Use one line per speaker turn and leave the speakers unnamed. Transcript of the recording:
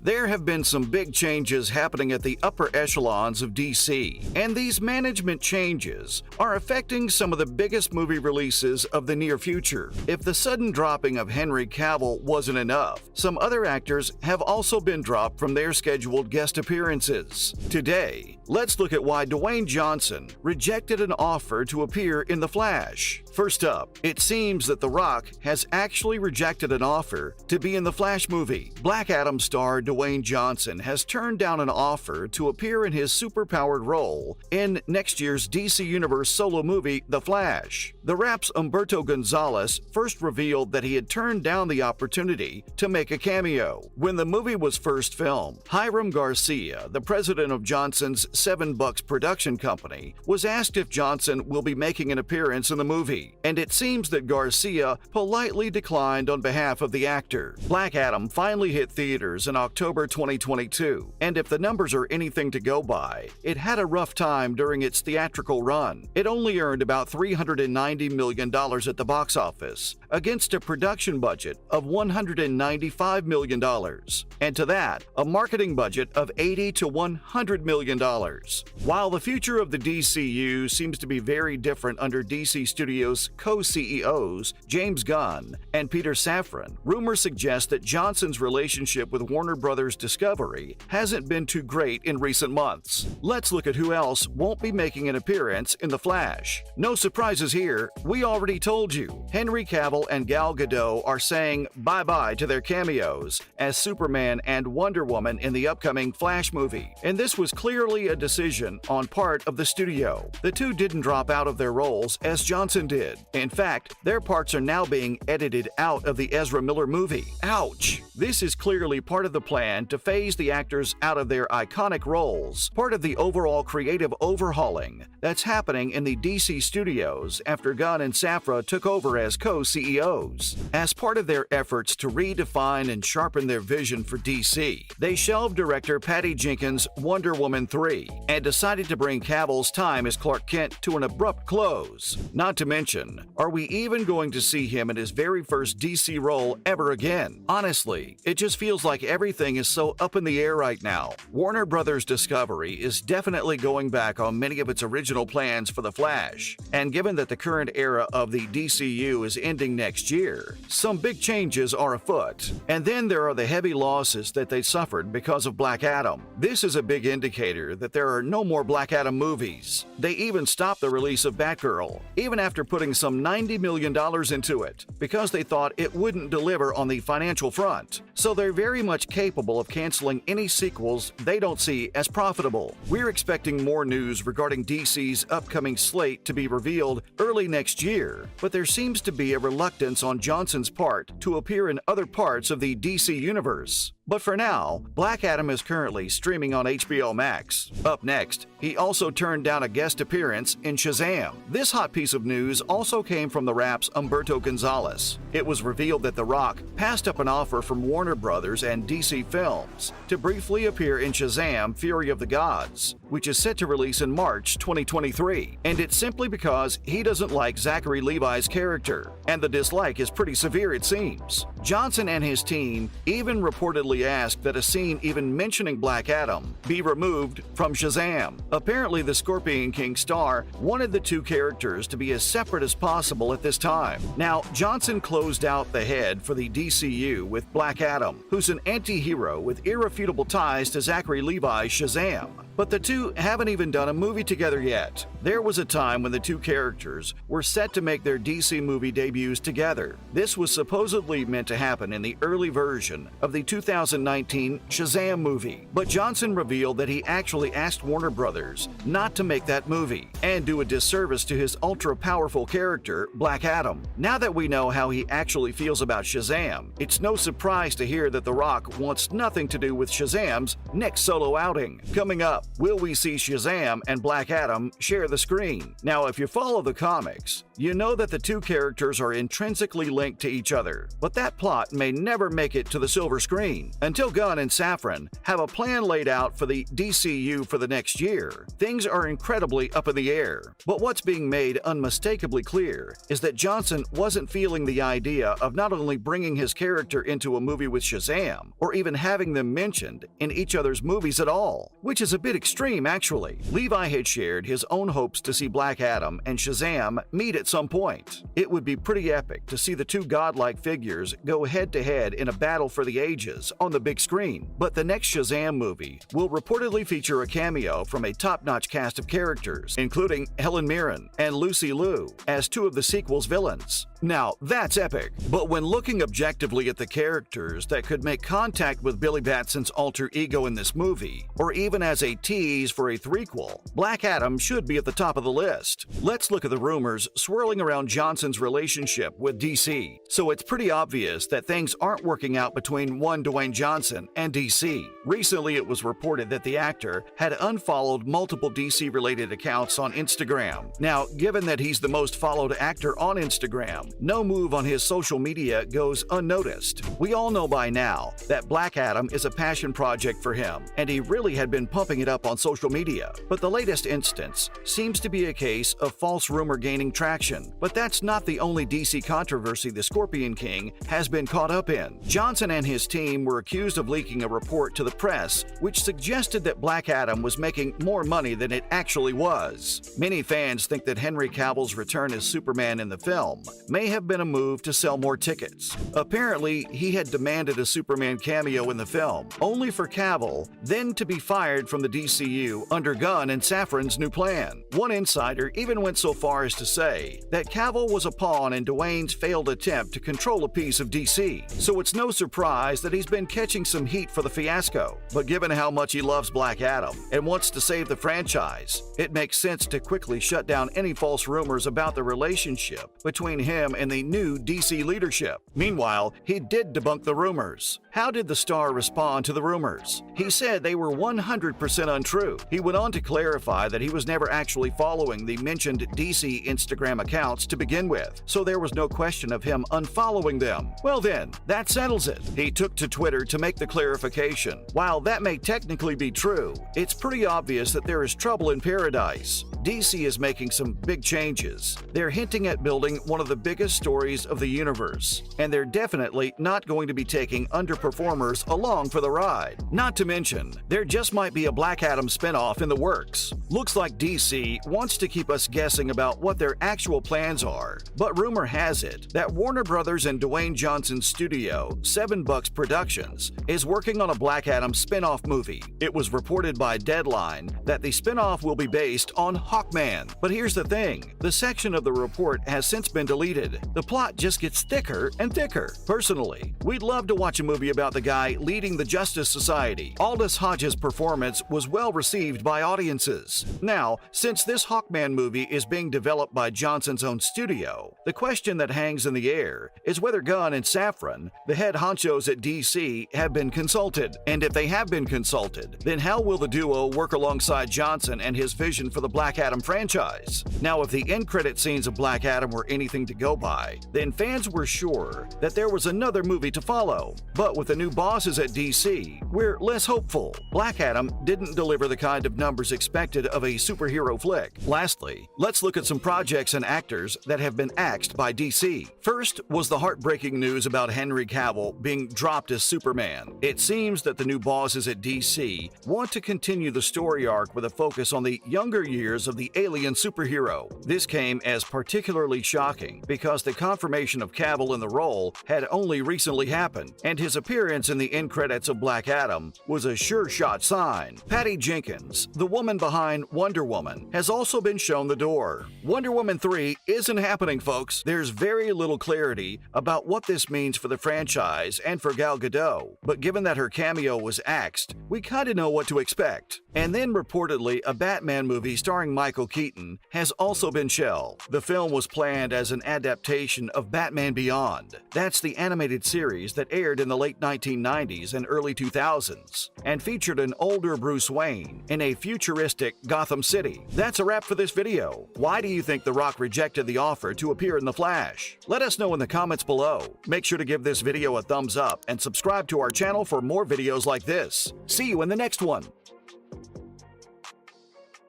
There have been some big changes happening at the upper echelons of DC, and these management changes are affecting some of the biggest movie releases of the near future. If the sudden dropping of Henry Cavill wasn't enough, some other actors have also been dropped from their scheduled guest appearances. Today, let's look at why Dwayne Johnson rejected an offer to appear in The Flash. First up, it seems that The Rock has actually rejected an offer to be in the Flash movie. Black Adam star Dwayne Johnson has turned down an offer to appear in his superpowered role in next year's DC Universe solo movie, The Flash. The Rap's Humberto Gonzalez first revealed that he had turned down the opportunity to make a cameo. When the movie was first filmed, Hiram Garcia, the president of Johnson's Seven Bucks production company, was asked if Johnson will be making an appearance in the movie, and it seems that Garcia politely declined on behalf of the actor. Black Adam finally hit theaters in October 2022, and if the numbers are anything to go by, it had a rough time during its theatrical run. It only earned about $390 million at the box office, against a production budget of $195 million, and to that, a marketing budget of $80 to $100 million. While the future of the DCU seems to be very different under DC Studios co-CEOs James Gunn and Peter Safran, rumors suggest that Johnson's relationship with Warner Brothers Discovery hasn't been too great in recent months. Let's look at who else won't be making an appearance in The Flash. No surprises here, we already told you. Henry Cavill and Gal Gadot are saying bye-bye to their cameos as Superman and Wonder Woman in the upcoming Flash movie, and this was clearly a decision on part of the studio. The two didn't drop out of their roles as Johnson did. In fact, their parts are now being edited out of the Ezra Miller movie. Ouch! This is clearly part of the plan to phase the actors out of their iconic roles, part of the overall creative overhauling that's happening in the DC studios after Gunn and Safran took over as co-CEOs. As part of their efforts to redefine and sharpen their vision for DC, they shelved director Patty Jenkins' Wonder Woman 3 and decided to bring Cavill's time as Clark Kent to an abrupt close. Not to mention, are we even going to see him in his very first DC role ever again? Honestly, it just feels like everything is so up in the air right now. Warner Brothers Discovery is definitely going back on many of its original plans for The Flash, and given that the current era of the DCU is ending next year, some big changes are afoot. And then there are the heavy losses that they suffered because of Black Adam. This is a big indicator that there are no more Black Adam movies. They even stopped the release of Batgirl, even after putting some $90 million into it, because they thought it wouldn't deliver on the financial front. So they're very much capable of canceling any sequels they don't see as profitable. We're expecting more news regarding DC's upcoming slate to be revealed early next year, but there seems to be a reluctance on Johnson's part to appear in other parts of the DC universe. But for now, Black Adam is currently streaming on HBO Max. Up next, he also turned down a guest appearance in Shazam. This hot piece of news also came from The Rap's Humberto Gonzalez. It was revealed that The Rock passed up an offer from Warner Brothers and DC Films to briefly appear in Shazam: Fury of the Gods, which is set to release in March 2023. And it's simply because he doesn't like Zachary Levi's character, and the dislike is pretty severe it seems. Johnson and his team even reportedly asked that a scene even mentioning Black Adam be removed from Shazam. Apparently, the Scorpion King star wanted the two characters to be as separate as possible at this time. Now, Johnson closed out the head for the DCU with Black Adam, who's an anti-hero with irrefutable ties to Zachary Levi's Shazam. But the two haven't even done a movie together yet. There was a time when the two characters were set to make their DC movie debuts together. This was supposedly meant to happen in the early version of the 2019 Shazam movie. But Johnson revealed that he actually asked Warner Brothers not to make that movie and do a disservice to his ultra-powerful character, Black Adam. Now that we know how he actually feels about Shazam, it's no surprise to hear that The Rock wants nothing to do with Shazam's next solo outing. Coming up, Will we see Shazam and Black Adam share the screen? Now, if you follow the comics, you know that the two characters are intrinsically linked to each other, but that plot may never make it to the silver screen. Until Gunn and Safran have a plan laid out for the DCU for the next year, things are incredibly up in the air. But what's being made unmistakably clear is that Johnson wasn't feeling the idea of not only bringing his character into a movie with Shazam, or even having them mentioned in each other's movies at all, which is a bit extreme actually. Levi had shared his own hopes to see Black Adam and Shazam meet at some point. It would be pretty epic to see the two godlike figures go head-to-head in a battle for the ages on the big screen. But the next Shazam movie will reportedly feature a cameo from a top-notch cast of characters, including Helen Mirren and Lucy Liu as two of the sequel's villains. Now, that's epic, but when looking objectively at the characters that could make contact with Billy Batson's alter ego in this movie, or even as a tease for a threequel, Black Adam should be at the top of the list. Let's look at the rumors swirling around Johnson's relationship with DC. So it's pretty obvious that things aren't working out between one Dwayne Johnson and DC. Recently, it was reported that the actor had unfollowed multiple DC-related accounts on Instagram. Now, given that he's the most followed actor on Instagram, no move on his social media goes unnoticed. We all know by now that Black Adam is a passion project for him, and he really had been pumping it up on social media. But the latest instance seems to be a case of false rumor gaining traction. But that's not the only DC controversy the Scorpion King has been caught up in. Johnson and his team were accused of leaking a report to the press which suggested that Black Adam was making more money than it actually was. Many fans think that Henry Cavill's return as Superman in the film may have been a move to sell more tickets. Apparently, he had demanded a Superman cameo in the film, only for Cavill then to be fired from the DCU under Gunn and Safran's new plan. One insider even went so far as to say that Cavill was a pawn in Dwayne's failed attempt to control a piece of DC, so it's no surprise that he's been catching some heat for the fiasco. But given how much he loves Black Adam and wants to save the franchise, it makes sense to quickly shut down any false rumors about the relationship between him and the new DC leadership. Meanwhile, he did debunk the rumors. How did the star respond to the rumors? He said they were 100% untrue. He went on to clarify that he was never actually following the mentioned DC Instagram accounts to begin with, so there was no question of him unfollowing them. Well then, that settles it. He took to Twitter to make the clarification. While that may technically be true, it's pretty obvious that there is trouble in paradise. DC is making some big changes. They're hinting at building one of the biggest stories of the universe, and they're definitely not going to be taking underperformers along for the ride. Not to mention, there just might be a Black Adam spinoff in the works. Looks like DC wants to keep us guessing about what their actual plans are, but rumor has it that Warner Brothers and Dwayne Johnson's studio, 7 Bucks Productions, is working on a Black Adam spinoff movie. It was reported by Deadline that the spinoff will be based on Hawkman. But here's the thing, the section of the report has since been deleted. The plot just gets thicker and thicker. Personally, we'd love to watch a movie about the guy leading the Justice Society. Aldous Hodge's performance was well received by audiences. Now, since this Hawkman movie is being developed by Johnson's own studio, the question that hangs in the air is whether Gunn and Safran, the head honchos at DC, have been consulted. And if they have been consulted, then how will the duo work alongside Johnson and his vision for the Black Adam franchise? Now, if the end credit scenes of Black Adam were anything to go by, then fans were sure that there was another movie to follow. But with the new bosses at DC, we're less hopeful. Black Adam didn't deliver the kind of numbers expected of a superhero flick. Lastly, let's look at some projects and actors that have been axed by DC. First was the heartbreaking news about Henry Cavill being dropped as Superman. It seems that the new bosses at DC want to continue the story arc with a focus on the younger years of the alien superhero. This came as particularly shocking because the confirmation of Cavill in the role had only recently happened, and his appearance in the end credits of Black Adam was a sure-shot sign. Patty Jenkins, the woman behind Wonder Woman, has also been shown the door. Wonder Woman 3 isn't happening, folks. There's very little clarity about what this means for the franchise and for Gal Gadot, but given that her cameo was axed, we kinda know what to expect. And then reportedly a Batman movie starring Michael Keaton has also been shelved. The film was planned as an adaptation of Batman Beyond. That's the animated series that aired in the late 1990s and early 2000s, and featured an older Bruce Wayne in a futuristic Gotham City. That's a wrap for this video. Why do you think The Rock rejected the offer to appear in The Flash? Let us know in the comments below. Make sure to give this video a thumbs up and subscribe to our channel for more videos like this. See you in the next one.